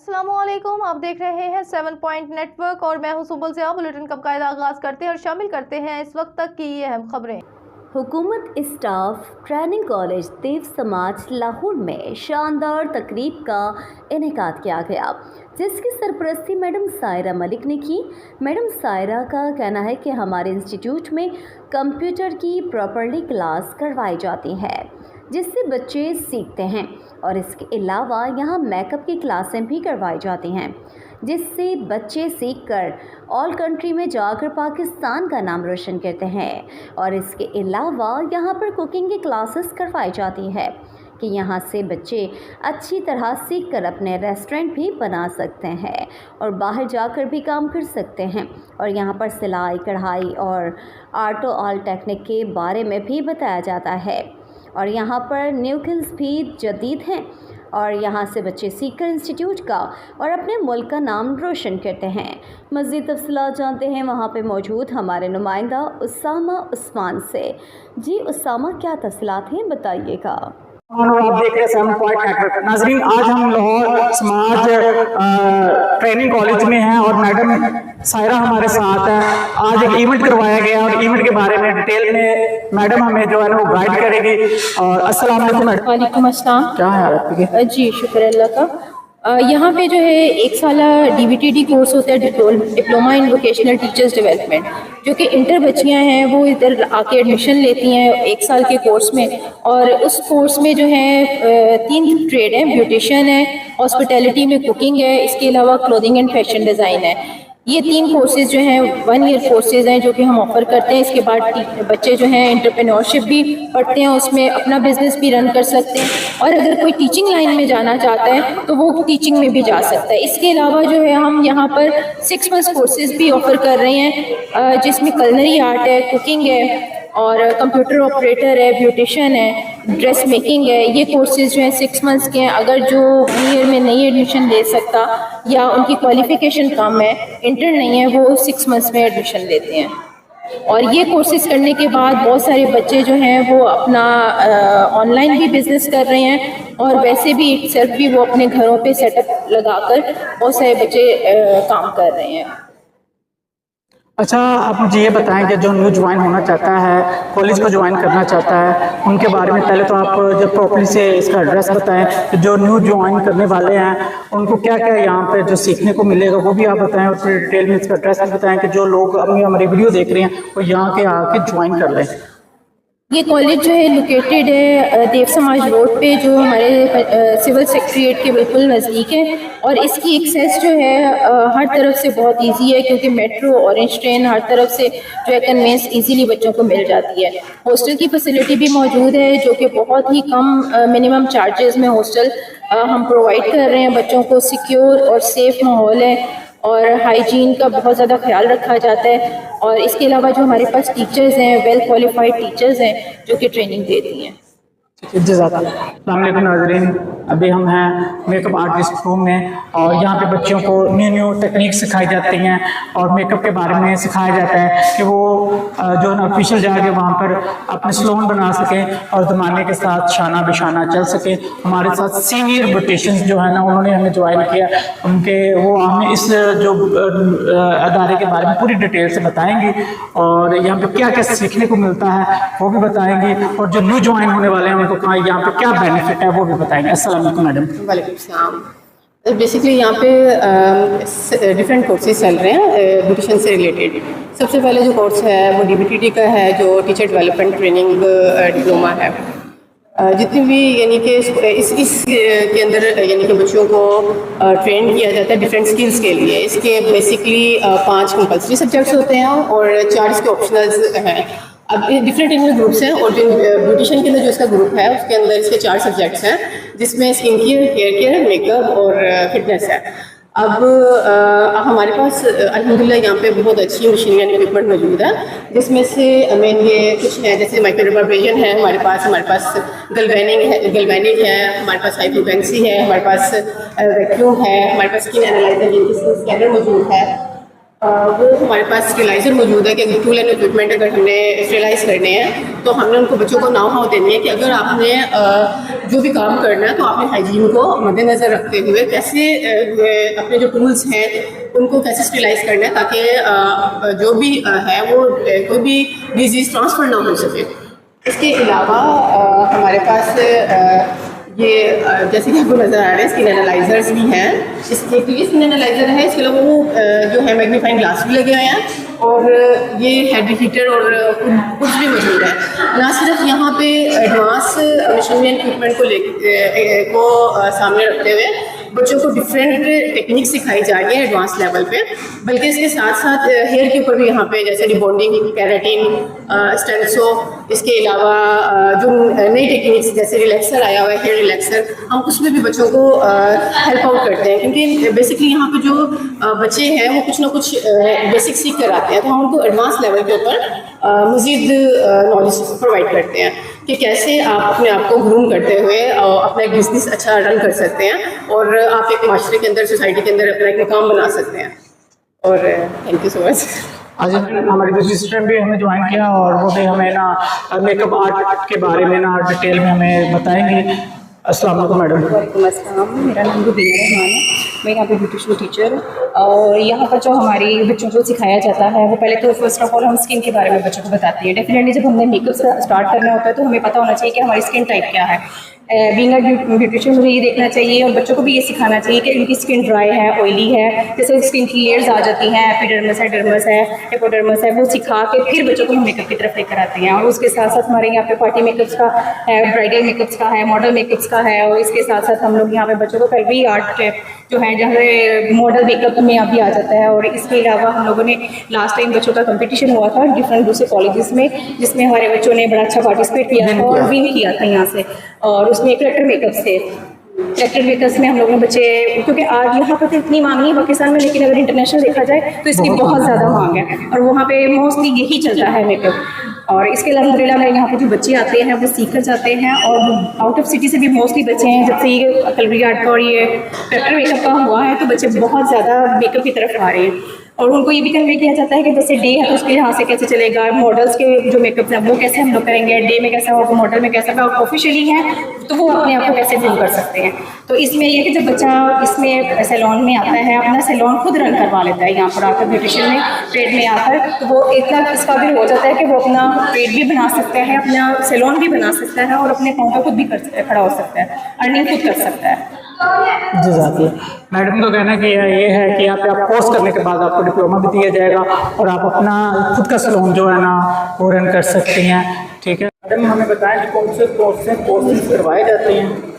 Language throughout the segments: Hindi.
अस्सलामुअलैकुम, आप देख रहे हैं 7 पॉइंट नेटवर्क और मैं हूं सुबुल ज़िया। बुलेटिन का कायदा आगाज़ करते हैं और शामिल करते हैं इस वक्त तक की ये अहम खबरें। हुकूमत स्टाफ ट्रेनिंग कॉलेज देव समाज लाहौर में शानदार तकरीब का इनेकाद किया गया, जिसकी सरपरस्ती मैडम सायरा मलिक ने की। मैडम सायरा का कहना है कि हमारे इंस्टीट्यूट में कंप्यूटर की प्रॉपरली क्लास करवाई जाती है, जिससे बच्चे सीखते हैं, और इसके अलावा यहाँ मेकअप की क्लासें भी करवाई जाती हैं, जिससे बच्चे सीखकर ऑल कंट्री में जाकर पाकिस्तान का नाम रोशन करते हैं। और इसके अलावा यहाँ पर कुकिंग की क्लासेस करवाई जाती है कि यहाँ से बच्चे अच्छी तरह सीखकर अपने रेस्टोरेंट भी बना सकते हैं और बाहर जाकर भी काम कर सकते हैं। और यहाँ पर सिलाई, कढ़ाई और आर्ट ऑल टेक्निक के बारे में भी बताया जाता है। और यहाँ पर न्यू किल्स भी जदीद हैं और यहाँ से बच्चे सीखकर इंस्टीट्यूट का और अपने मुल्क का नाम रोशन करते हैं। मज़ीद तफ़सीलात जानते हैं वहाँ पे मौजूद हमारे नुमाइंदा उसामा उस्मान से। जी उसामा, क्या तफ़सीलात हैं, बताइएगा। आप देख रहे हैं 7 पॉइंट नेटवर्क। नाजरीन, आज हम लाहौर समाज ट्रेनिंग कॉलेज में हैं और मैडम सायरा हमारे साथ है। आज एक इवेंट करवाया गया और इवेंट के बारे में डिटेल में मैडम हमें जो है ना वो गाइड करेगी। और अस्सलाम वालेकुम मैडम। वालेकुम अस्सलाम। क्या है आपकी? जी शुक्र अल्लाह का। यहाँ पे जो है 1 साला DVTD कोर्स होता है, diploma in vocational teachers development, जो कि इंटर बच्चियाँ हैं वो इधर आके एडमिशन लेती हैं 1 साल के कोर्स में। और उस कोर्स में जो है 3 ट्रेड हैं, ब्यूटिशियन है, हॉस्पिटैलिटी में कुकिंग है, इसके अलावा क्लोथिंग एंड फैशन डिज़ाइन है। ये 3 कोर्सेज जो हैं 1 ईयर कोर्सेज हैं जो कि हम ऑफ़र करते हैं। इसके बाद बच्चे जो हैं एंटरप्रेन्योरशिप भी पढ़ते हैं, उसमें अपना बिजनेस भी रन कर सकते हैं। और अगर कोई टीचिंग लाइन में जाना चाहता है तो वो टीचिंग में भी जा सकता है। इसके अलावा जो है हम यहाँ पर 6 मंथ्स कोर्सेज भी ऑफ़र कर रहे हैं, जिसमें कलनरी आर्ट है, कुकिंग है और कंप्यूटर ऑपरेटर है, ब्यूटिशियन है, ड्रेस मेकिंग है। ये कोर्सेज जो हैं 6 मंथ्स के हैं। अगर जो 1 ईयर में नहीं एडमिशन ले सकता या उनकी क्वालिफ़िकेशन कम है, इंटर नहीं है, वो 6 मंथ्स में एडमिशन लेते हैं। और ये कोर्सेज करने के बाद बहुत सारे बच्चे जो हैं वो अपना ऑनलाइन भी बिज़नेस कर रहे हैं और वैसे भी सेल्फ भी वो अपने घरों पे सेटअप लगाकर बहुत सारे बच्चे काम कर रहे हैं। अच्छा, आप मुझे ये बताएं कि जो न्यू ज्वाइन होना चाहता है, कॉलेज को ज्वाइन करना चाहता है, उनके बारे में पहले तो आप जब प्रॉपर्ली से इसका एड्रेस बताएं कि जो न्यू ज्वाइन करने वाले हैं उनको क्या क्या यहाँ पे जो सीखने को मिलेगा वो भी आप बताएं, और फिर डिटेल में इसका एड्रेस भी बताएं कि जो लोग अभी हमारी वीडियो देख रहे हैं वो यहाँ के आके ज्वाइन कर लें। ये कॉलेज जो है लोकेटेड है देव समाज रोड पे, जो हमारे सिविल सेक्रेटरीट के बिल्कुल नज़दीक है। और इसकी एक्सेस जो है हर तरफ से बहुत इजी है, क्योंकि मेट्रो, ऑरेंज ट्रेन, हर तरफ से जो है कन्वेंस इजीली बच्चों को मिल जाती है। हॉस्टल की फैसिलिटी भी मौजूद है, जो कि बहुत ही कम मिनिमम चार्जेस में हॉस्टल हम प्रोवाइड कर रहे हैं। बच्चों को सिक्योर और सेफ़ माहौल है और हाइजीन का बहुत ज़्यादा ख्याल रखा जाता है। और इसके अलावा जो हमारे पास टीचर्स हैं, वेल क्वालिफाइड टीचर्स हैं जो कि ट्रेनिंग देती हैं। अस्सलाम नाज़रीन, अभी हम हैं मेकअप आर्टिस्ट रूम में और यहाँ पे बच्चों को न्यू टेक्निक सिखाई जाती हैं और मेकअप के बारे में सिखाया जाता है कि वो जो है ना ऑफिशियल जाके वहाँ पर अपने सैलून बना सकें और ज़माने के साथ शाना बिशाना चल सके। हमारे साथ सीनियर ब्यूटिशियंस जो है ना उन्होंने हमें ज्वाइन किया, उनके वो हमें इस जो अदारे के बारे में पूरी डिटेल से बताएंगी और यहाँ पे क्या क्या सीखने को मिलता है वो भी बताएंगी, और जो न्यू ज्वाइन होने वाले हैं उनको कहाँ यहाँ पे क्या बेनिफिट है वो भी बताएंगे। अस्सलाम वालेकुम मैडम। वालेकुम सलाम। बेसिकली यहाँ पे डिफरेंट कोर्सेज चल रहे हैं ब्यूटिशियन से रिलेटेड। सबसे पहले जो कोर्स है वो DVTD का है, जो टीचर डेवलपमेंट ट्रेनिंग डिप्लोमा है। जितनी भी यानी कि इस के अंदर यानी कि बच्चों को ट्रेन किया जाता है डिफरेंट स्किल्स के लिए। इसके बेसिकली 5 कंपल्सरी सब्जेक्ट्स होते हैं और 4 इसके ऑप्शनल्स हैं। अब डिफरेंट इनमें ग्रुप्स हैं और जो ब्यूटिशियन के अंदर जो इसका ग्रुप है उसके अंदर इसके 4 सब्जेक्ट्स हैं, जिसमें skin care, hair care, makeup और फिटनेस है। अब हमारे पास अल्हम्दुलिल्लाह यहाँ पे बहुत अच्छी मशीनरी एंड इक्विपमेंट मौजूद है, जिसमें से मेन ये कुछ है जैसे माइक्रोडर्माब्रेशन है हमारे पास गलवेनिक है, हमारे पास हाइपोटेंसी है, हमारे पास वैक्यूम है, हमारे पास स्किन एनालाइजर जिनकी स्किन स्कैनर मौजूद है, वो हमारे पास स्टेलाइज़र मौजूद है कि टूल एंड इक्विपमेंट अगर हमने स्टेलाइज़ करने हैं तो हमने उनको बच्चों को नाउ हाउ देनी है कि अगर आपने जो भी काम करना है तो आपने हाइजीन को मद्देनज़र रखते हुए कैसे अपने जो टूल्स हैं उनको कैसे स्टेलाइज़ करना है ताकि जो भी है वो कोई भी डिजीज़ ट्रांसफ़र ना हो सके। इसके अलावा हमारे पास ये जैसे कि आपको नज़र आ रहे हैं स्किन एनालाइजर्स भी हैं। इसके लिए स्किन एनालाइजर है, इसके अलावा वो जो है मैग्नीफाइंग ग्लास भी लगे हुए हैं और ये हेड हीटर और कुछ भी मौजूद है। ना सिर्फ यहाँ पे एडवांस मशीनरी इक्विपमेंट को सामने रखते हुए बच्चों को डिफरेंट टेक्निक सिखाई जा रही है एडवांस लेवल पे, बल्कि इसके साथ साथ हेयर के ऊपर भी यहाँ पे जैसे रिबॉन्डिंग, केराटिन, स्टेंसो, इसके अलावा जो नई टेक्निक्स जैसे रिलैक्सर आया हुआ है, हेयर रिलैक्सर, हम उसमें भी बच्चों को हेल्प आउट करते हैं क्योंकि बेसिकली यहाँ पे जो बच्चे हैं वो कुछ ना कुछ बेसिक सीख कर आते हैं, तो हम उनको एडवांस लेवल के ऊपर मज़ीद नॉलेज प्रोवाइड करते हैं कि कैसे आप अपने आप को ग्रूम करते हुए अपना एक बिजनेस अच्छा रन कर सकते हैं और आप एक माशरे के अंदर, सोसाइटी के अंदर अपना एक मुकाम बना सकते हैं। और थैंक यू सो मच। आज हमारी दूसरी स्टूडेंट भी हमें ज्वाइन किया और वो भी हमें ना मेकअप आर्ट के बारे में ना डिटेल में हमें बताएंगी। अस्सलाम वालेकुम मैडम। वालेकुम अस्सलाम, मेरा नाम रुबीना रहमान है, मैं यहाँ पे ब्यूटिशियन टीचर। और यहाँ पर जो हमारी बच्चों को सिखाया जाता है वो पहले तो फर्स्ट ऑफ ऑल हम स्किन के बारे में बच्चों को बताते हैं। डेफिनेटली जब हमने मेकअप स्टार्ट करना होता है तो हमें पता होना चाहिए कि हमारी स्किन टाइप क्या है। बीइंग अ ब्यूटिशियन मुझे ये देखना चाहिए और बच्चों को भी ये सिखाना चाहिए कि इनकी स्किन ड्राई है, ऑयली है, जैसे स्किन की लेयर्स आ जाती हैं, एपिडर्मिस है, डर्मिस है, एपोडर्मिस है, वो सिखा के फिर बच्चों को हम मेकअप की तरफ लेकर आते हैं। और उसके साथ साथ हमारे यहाँ पे पार्टी मेकअप्स का है, ब्राइडल मेकअप्स का है, मॉडल मेकअप्स का है, और इसके साथ साथ हम लोग यहाँ पे बच्चों को कलवी आर्ट जो है जहाँ मॉडल मेकअप में अभी आ जाता है। और इसके अलावा हम लोगों ने लास्ट टाइम बच्चों का कंपटीशन हुआ था डिफरेंट दूसरे कॉलेजेस में, जिसमें हमारे बच्चों ने बड़ा अच्छा पार्टिसिपेट किया था और विन किया था यहाँ से। और उसमें करेक्टर मेकअप्स थे। करेक्टर मेकअप्स में हम लोगों ने बच्चे, क्योंकि आज यहाँ पर तो इतनी मांग नहीं है पाकिस्तान में, लेकिन अगर इंटरनेशनल देखा जाए तो इसकी बहुत ज़्यादा मांग है और वहाँ पे मोस्टली यही चलता है मेकअप। और इसके अल्हम्दुलिल्लाह मेरे यहाँ पे जो बच्चे आते हैं वो सीख कर जाते हैं और आउट ऑफ सिटी से भी मोस्टली बच्चे हैं। जब से ये कलवी आर्ट और ये करेक्टर मेकअप का हुआ है तो बच्चे बहुत ज़्यादा मेकअप की तरफ आ रहे हैं। और उनको ये भी कन्वे किया जाता है कि जैसे डे है तो उसके यहाँ से कैसे चलेगा, मॉडल्स के जो मेकअप है वो कैसे हम लोग करेंगे, डे में कैसा होगा, मॉडल में कैसा होगा, ऑफिशियली है तो वो अपने आप को कैसे ग्रूम कर सकते हैं। तो इसमें यह कि जब बच्चा इसमें सैलून में आता है, अपना सैलून खुद रन करवा लेता है, यहाँ पर आकर ब्यूटिशियन में ट्रेड में आकर, तो वो इतना इस काबिल हो जाता है कि वो अपना ट्रेड भी बना सकता है, अपना सैलून भी बना सकता है और अपने अकाउंट पर खुद भी खड़ा हो सकता है, अर्निंग खुद कर सकता है। जी मैडम का कहना कि ये है कि यहाँ पे आप कोर्स करने के बाद आपको डिप्लोमा भी दिया जाएगा और आप अपना खुद का सैलून जो है ना वो रन कर सकती हैं। ठीक है मैडम, हमें बताएं कि कौन से कोर्सेज करवाए जाते हैं।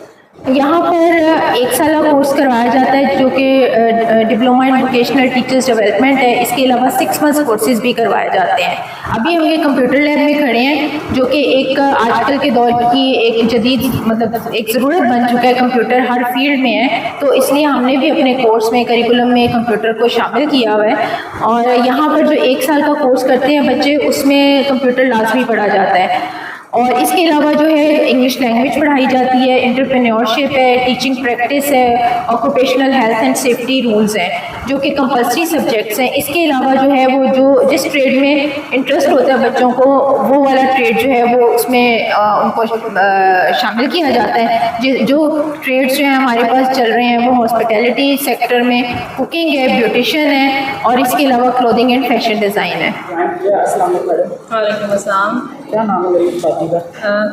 यहाँ पर 1 साल का कोर्स करवाया जाता है जो कि diploma in vocational teachers development है। इसके अलावा 6 मंथ्स कोर्सेज भी करवाए जाते हैं। अभी हम ये कंप्यूटर लैब में खड़े हैं जो कि एक आजकल के दौर की एक जदीद मतलब एक ज़रूरत बन चुका है, कंप्यूटर हर फील्ड में है, तो इसलिए हमने भी अपने कोर्स में करिकुलम में कंप्यूटर को शामिल किया हुआ है। और यहाँ पर जो 1 साल का कोर्स करते हैं बच्चे उसमें कंप्यूटर लाजमी पढ़ा जाता है। और इसके अलावा जो है इंग्लिश लैंग्वेज पढ़ाई जाती है, एंटरप्रेन्योरशिप है, टीचिंग प्रैक्टिस है, occupational health and safety rules हैं जो कि कंपल्सरी सब्जेक्ट्स हैं। इसके अलावा जो है वो जो जिस ट्रेड में इंटरेस्ट होता है बच्चों को वो वाला ट्रेड जो है वो उसमें उनको शामिल किया जाता है। जो ट्रेड्स जो हैं हमारे पास चल रहे हैं वो हॉस्पिटैलिटी सेक्टर में कुकिंग है, ब्यूटिशियन है और इसके अलावा क्लोथिंग एंड फैशन डिज़ाइन है। वालेकुम अस्सलाम। क्या नाम है मेरी बाती का?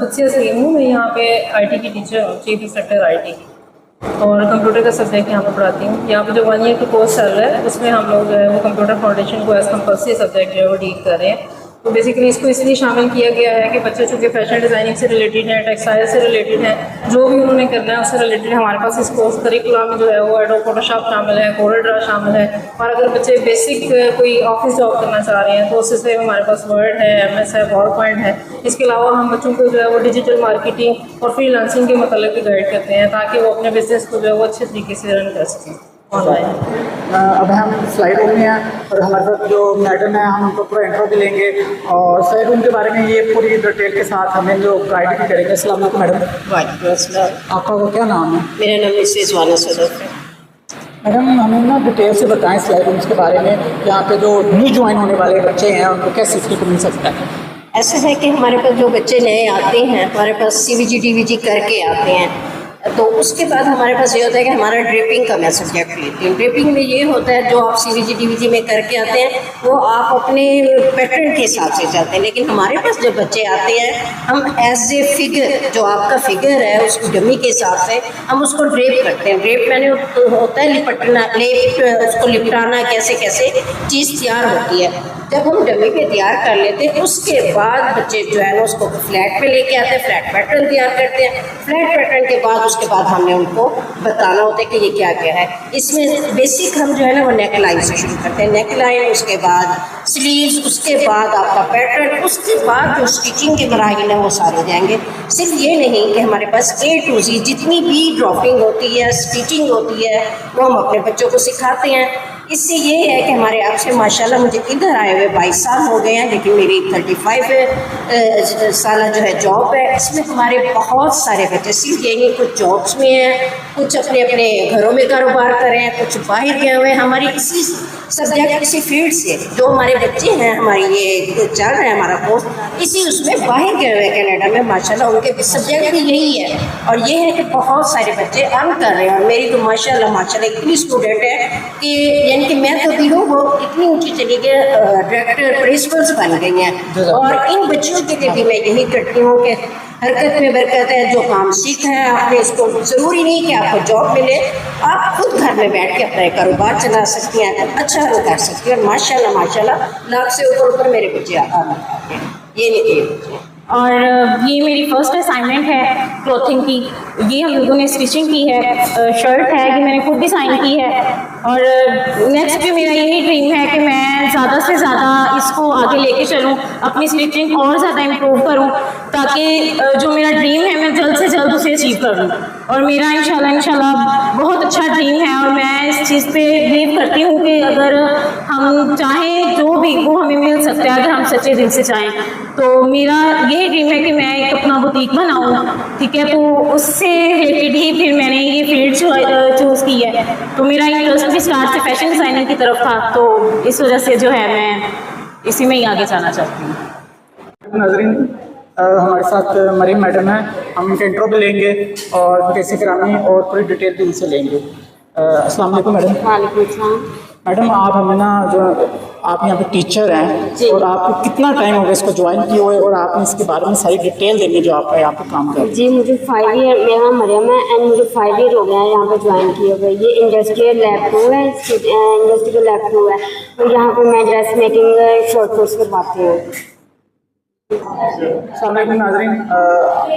कुदसिया सलीम हूँ, मैं यहाँ पे आईटी की टीचर हूँ, चीफ इंस्ट्रक्टर आईटी, और कंप्यूटर का सब्जेक्ट यहाँ पे पढ़ाती हूँ। यहाँ पे जो 1 ईयर का कोर्स चल रहा है उसमें हम लोग वो कंप्यूटर फाउंडेशन को एज कंपल्सरी सब्जेक्ट जो है वो डील कर रहे हैं। तो बेसिकली इसको इसलिए शामिल किया गया है कि बच्चे चूँकि फैशन डिज़ाइनिंग से रिलेटेड हैं, टेक्सटाइल से रिलेटेड हैं, जो भी उन्होंने करना है उससे रिलेटेड हमारे पास इस कोर्स करिकुलम में जो है वो एडोब फोटोशॉप शामिल है, कोरल ड्रा शामिल है। और अगर बच्चे बेसिक कोई ऑफिस जॉब करना चाह रहे हैं तो उससे से हमारे पास वर्ड है, MS है, पावर पॉइंट है। इसके अलावा हम बच्चों को जो है वो डिजिटल मार्केटिंग और फ्रीलांसिंग के मतलब भी गाइड करते हैं ताकि वो अपने बिजनेस को जो है वो अच्छे तरीके से रन कर सकें ऑनलाइन। अब हम स्लाइड रूम में हैं और हमारे साथ जो मैडम है हम उनको पूरा इंट्रो भी लेंगे और स्लाइड रूम के बारे में ये पूरी डिटेल के साथ हमें जो गाइड भी करेंगे। अस्सलाम वालेकुम मैडम। वालेकुम अस्सलाम। आपका वो क्या नाम है? मेरा नाम मिसेस वाना सदफ है। मैडम हमें ना डिटेल से बताएं स्लाइड रूम्स के बारे में, यहाँ पे जो न्यू ज्वाइन होने वाले बच्चे हैं उनको क्या सीखने को मिल सकता है? ऐसा है कि हमारे पास जो बच्चे नए आते हैं, हमारे पास CVG DVG करके आते हैं, तो उसके बाद हमारे पास ये होता है कि हमारा ड्रिपिंग का मैं सब्जेक्ट लेती हूँ। ड्रिपिंग में ये होता है जो आप CVG DVG में करके आते हैं वो आप अपने पैटर्न के हिसाब से जाते हैं, लेकिन हमारे पास जब बच्चे आते हैं हम एज ए फिगर, जो आपका फिगर है उस डमी के हिसाब से हम उसको ड्रेप करते हैं। ड्रेप मैंने होता है लिपटना, उसको लिपटाना, कैसे कैसे चीज़ तैयार होती है। जब हम डमी पे तैयार कर लेते हैं उसके बाद बच्चे जो है ना उसको फ्लैट पे लेके आते हैं, फ्लैट पैटर्न तैयार करते हैं। फ्लैट पैटर्न के बाद उसके बाद हमने उनको बताना होता है कि ये क्या क्या है। इसमें बेसिक हम जो है ना वो नेक लाइन से शुरू करते हैं, नेक लाइन, उसके बाद स्लीव्स, उसके बाद आपका पैटर्न, उसके बाद जो स्टिचिंग के मराहिल हैं वो सारे जाएंगे। सिर्फ ये नहीं कि हमारे पास A to Z जितनी भी ड्रॉपिंग होती है, स्टिचिंग होती है, वो हम अपने बच्चों को सिखाते हैं। इससे ये है कि हमारे आपसे माशाल्लाह मुझे इधर आए हुए 22 साल हो गए हैं, लेकिन मेरी 35 साल जो है जॉब है। इसमें हमारे बहुत सारे बच्चे सिर्फ ये नहीं, कुछ जॉब्स में हैं, कुछ अपने अपने घरों में कारोबार कर रहे हैं, कुछ बाहर गए हुए हैं। हमारी इसी सब्जेक्ट, इसी फील्ड से जो हमारे बच्चे हैं, हमारी ये चल रहा है हमारा कोर्स, इसी उसमें बाहर गए हुए कनाडा में माशाल्लाह उनके सब्जेक्ट भी यही है। और ये है कि बहुत सारे बच्चे अर्न कर रहे हैं। और मेरी तो माशाल्लाह इतनी स्टूडेंट है कि यानी कि मैं तो भी हूँ वो इतनी ऊँची चली गई, डायरेक्टर प्रिंसिपल्स बन गई हैं। और इन बच्चों के लिए भी मैं यही करती हूँ कि हरकत में बरकत है। जो काम सीखा है आपने, इसको ज़रूरी नहीं कि आपको जॉब मिले, आप खुद घर में बैठ के अपना कारोबार चला सकती हैं, अच्छा वो कर सकती हैं। और माशाल्लाह लाख से ऊपर मेरे बच्चे आते हैं, ये नहीं बच्चे। और ये मेरी फर्स्ट असाइनमेंट है क्लॉथिंग की। ये हम लोगों ने स्टिचिंग की है, शर्ट है कि मैंने खुद डिज़ाइन की है। और नेक्स्ट भी मेरा यही ड्रीम है कि मैं ज़्यादा से ज़्यादा इसको आगे लेके चलूँ, अपनी स्टिचिंग और ज़्यादा इम्प्रूव करूँ, ताकि जो मेरा ड्रीम है मैं जल्द से जल्द उसे अचीव कर लूँ। और मेरा इंशाल्लाह बहुत अच्छा ड्रीम है। और मैं इस चीज़ पे बिलीव करती हूँ कि अगर हम चाहें जो भी वो हमें मिल सकता है, अगर हम सच्चे दिल से चाहें। तो मेरा यही ड्रीम है कि मैं एक अपना बुटीक बनाऊँ, ठीक है। तो उससे रिलेटेड ही फिर मैंने ये फील्ड चूज़ की है। तो मेरा इंटरेस्ट भी स्टार्ट से फैशन डिज़ाइनिंग की तरफ था, तो इस वजह से जो है मैं इसी में ही आगे जाना चाहती हूँ। नाज़रीन, हमारे साथ मरीम मैडम है, हम इनका इंट्रो भी लेंगे और कैसे करानी और पूरी डिटेल भी इनसे लेंगे। अस्सलाम वालेकुम मैडम। वालेकुम सलाम। मैडम आप हमें ना, जो आप यहाँ पे टीचर हैं और आपको कितना टाइम हो गया इसको ज्वाइन किए हुए, और आपने इसके बारे में सारी डिटेल देंगे जो आप यहाँ पे काम कर रहे हैं? जी मुझे 5 ईयर, मेरा नाम मरियम है एंड मुझे 5 ईयर हो गया है यहाँ पे ज्वाइन किए हुए। ये इंडस्ट्रियल लैब 2 है, इंडस्ट्रियल लैब 2 है। तो यहाँ पे मैं ड्रेस मेकिंग शॉर्ट कोर्स करवाती हूँ। नाज़रीन,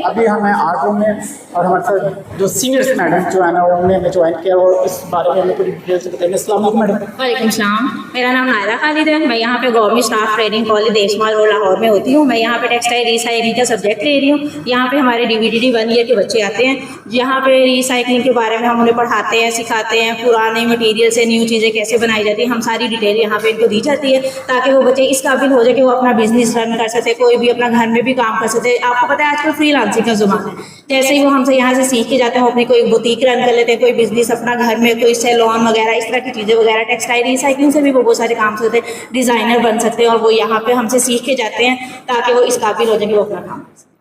अभी हम हैं आर्ट रूम में और हमारे साथ जो सीनियर्स मैडम जो है ना उन्होंने हमें ज्वाइन किया और इस बारे में हमें पूरी डिटेल से बताएंगे। अस्सलाम वालेकुम मैडम। वालेकुम सलाम। मेरा नाम नायरा खालिद है। मैं यहाँ पे government staff training college Deshmal road Lahore में होती हूँ। मैं यहाँ पे टेक्सटाइल रीसाइक्लिंग का सब्जेक्ट ले रही हूँ। यहाँ पे हमारे DVDD 1 ईयर के बच्चे आते हैं। यहाँ पे रिसाइक्लिंग के बारे में हम उन्हें पढ़ाते हैं, सिखाते हैं, पुराने मटीरियल से न्यू चीज़ें कैसे बनाई जाती हैं, हम सारी डिटेल यहाँ पे इनको दी जाती है, ताकि वो बच्चे इस काबिल हो जाए कि वो अपना बिजनेस रन कर सकते, कोई भी अपना घर में भी काम कर सकते हैं। आपको पता है आजकल फ्रीलांसिंग का ज़माना है, जैसे ही वो हमसे यहाँ से सीख के जाते हैं, अपनी कोई बुटीक रन कर लेते हैं, कोई बिजनेस अपना घर में, कोई सैलून वगैरह इस तरह की चीज़ें वगैरह, टेक्सटाइल रिसाइक्लिंग से भी वो बहुत सारे काम करते हैं, डिज़ाइनर बन सकते हैं। और वो यहाँ पे हमसे सीख के जाते हैं ताकि वो इस काबिल हो जाए कि वो अपना काम कर सकें।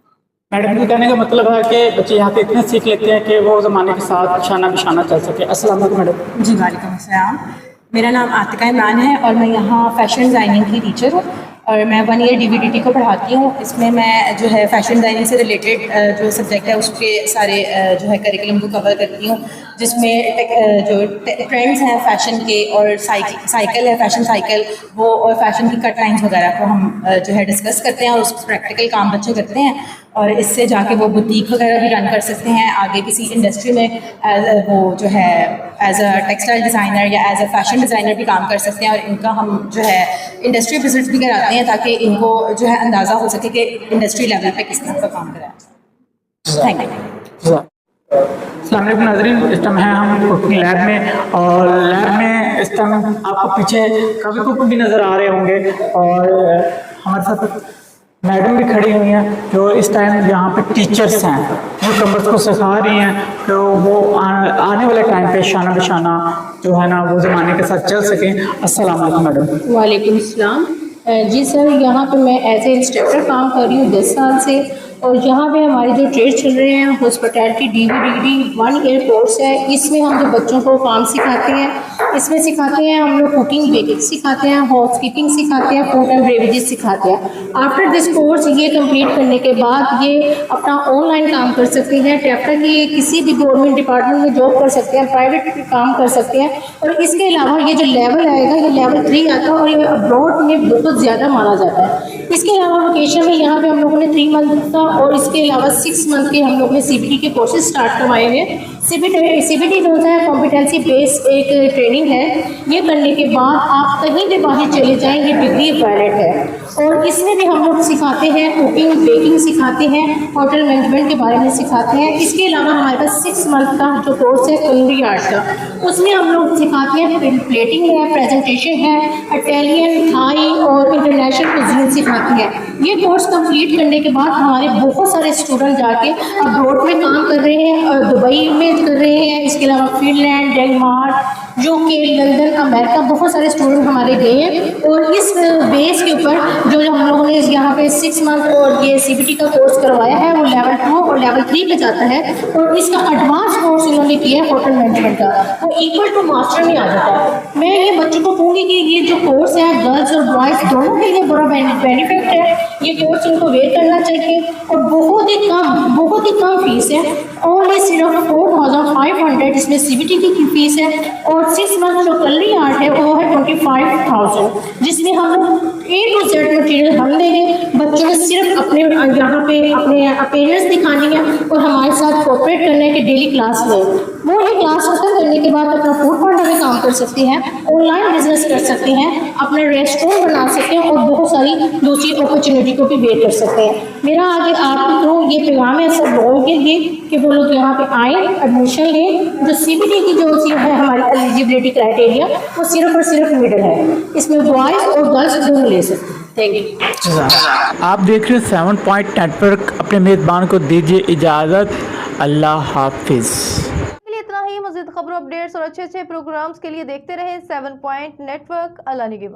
मैडम के कहने का मतलब है कि बच्चे यहाँ पे इतने सीख लेते हैं कि वो ज़माने के साथ शाना बिशाना चल सके। अस्सलाम वालेकुम मैडम। जी वालेकुम अस्सलाम। मेरा नाम आतिका इमरान है और मैं यहाँ फैशन डिज़ाइनिंग की टीचर हूँ और मैं 1 ईयर DVDD को पढ़ाती हूँ। इसमें मैं जो है फैशन डिज़ाइनिंग से रिलेटेड जो सब्जेक्ट है उसके सारे जो है करिकुलम को कवर करती हूँ, जिसमें जो ट्रेंड्स हैं फैशन के और साइकिल है, फैशन साइकिल वो, और फैशन की कट लाइन्स वगैरह को हम जो है डिस्कस करते हैं और उस प्रैक्टिकल काम बच्चे करते हैं। और इससे जाके वो बुटीक वगैरह भी रन कर सकते हैं आगे किसी इंडस्ट्री में, वो जो है एज अ टेक्सटाइल डिज़ाइनर या एज अ फैशन डिज़ाइनर भी काम कर सकते हैं। और इनका हम जो है इंडस्ट्री विजिट्स भी कराते हैं ताकि इनको जो है अंदाज़ा हो सके कि इंडस्ट्री लेवल पे किस तरह का काम कराया। Thank you. अस्सलाम वालेकुम नाज़रीन, इस टाइम है हम कुकिंग लैब में और लैब में इस टाइम आपको पीछे काफ़ी कुक भी नज़र आ रहे होंगे और हमारे साथ मैडम भी खड़ी हुई हैं जो इस टाइम यहाँ पे टीचर्स हैं, वो कमर्स को सिखा रही हैं तो वो आने वाले टाइम पे शाना बिशाना जो है ना वो ज़माने के साथ चल सकें। अस्सलाम वालेकुम मैडम। वालेकुम सलाम। जी सर, यहाँ पे मैं एज ए इंस्ट्रक्टर काम कर रही हूँ 10 साल से, और यहाँ पे हमारे जो ट्रेड चल रहे हैं हॉस्पिटैलिटी DVD 1 ईयर कोर्स है। इसमें हम जो बच्चों को काम सिखाते हैं, इसमें सिखाते हैं हम लोग कुकिंग बेकिंग सिखाते हैं, हाउसकीपिंग सिखाते हैं, फूड एंड बेवरेजेस सिखाते हैं। आफ्टर दिस कोर्स ये कंप्लीट करने के बाद ये अपना ऑनलाइन काम कर सकते हैं, टैफ्टा की किसी भी गवर्नमेंट डिपार्टमेंट में जॉब कर सकते हैं, प्राइवेट काम कर सकते हैं। और इसके अलावा ये जो लेवल आएगा ये लेवल 3 आता है और ये अब्रॉड में बहुत ज़्यादा माना जाता है। इसके अलावा वोकेशन में यहाँ पे हम लोगों ने 3 मंथ का और इसके अलावा 6 मंथ के हम लोग ने CBT के कोर्सेज स्टार्ट करवाए हैं। CBT जो होता है कॉम्पिटेंसी बेस्ड एक ट्रेनिंग है। ये करने के बाद आप कहीं भी बाहर चले जाएंगे, डिग्री वैलिड है। और इसमें भी हम लोग सिखाते हैं कुकिंग बेकिंग सिखाते हैं, होटल मैनेजमेंट के बारे में सिखाते हैं। इसके अलावा हमारे पास 6 मंथ का जो कोर्स है कुलिनरी आर्ट का, उसमें हम लोग सिखाते हैं प्लेटिंग है, प्रेजेंटेशन है, इटालियन, थाई और इंटरनेशनल कुजीन सिखाते हैं। ये कोर्स कंप्लीट करने के बाद हमारे बहुत सारे स्टूडेंट जाके अब्रॉड में काम कर रहे हैं, दुबई में कर रहे हैं। इसके अलावा Finland, Denmark, UK, London, America बहुत सारे स्टूडेंट हमारे गए हैं। और इस बेस के ऊपर जो हम लोगों ने यहाँ पे 6 मंथ और ये CBT का कोर्स करवाया है वो लेवल 2 और लेवल 3 पे जाता है। और इसका एडवांस कोर्स इन्होंने किया है होटल मैनेजमेंट का, वो इक्वल टू मास्टर में आ जाता है। मैं ये बच्चों को कहूँगी कि ये जो कोर्स है गर्ल्स और बॉयज़ दोनों के लिए बड़ा बेनिफिट है। ये कोर्स इनको वेट करना चाहिए और बहुत ही कम फीस है। ओनली सिर्फ 4500 इसमें CBT की फीस है। और 6 मंथ जो कुलिनरी आर्ट है वो है 25,000, जिसमें हम लोग A to Z मटीरियल हम देंगे। बच्चों ने सिर्फ अपने यहाँ पे अपने अपीयरेंस दिखानी है और हमारे साथ कोऑपरेट करने के डेली क्लास में। वो ही क्लास खत्म करने के बाद अपना फूड पार्लर में काम कर सकते हैं, ऑनलाइन बिजनेस कर सकते हैं, अपने रेस्टोरेंट बना सकते हैं और बहुत सारी दूसरी अपॉर्चुनिटी को भी वेट कर सकते हैं। मेरा आगे आपको ये पैगाम है सब लोगों के लिए कि वो लोग यहाँ पे आए, एडमिशन लें। जो CBT की जो चीज़ है हमारी एलिजिबिलिटी क्राइटेरिया वो सिर्फ और सिर्फ मिडल है, इसमें बॉयज़ और गर्ल्स दोनों ले सकते हैं। Thank you. आप देख रहे हैं 7 पॉइंट नेटवर्क। अपने मेज़बान को दीजिए इजाज़त। अल्लाह हाफिज़। इतना ही। मज़ीद खबरों अपडेट्स और अच्छे प्रोग्राम्स के लिए देखते रहें 7 पॉइंट नेटवर्क। अल्लाह निगहबान।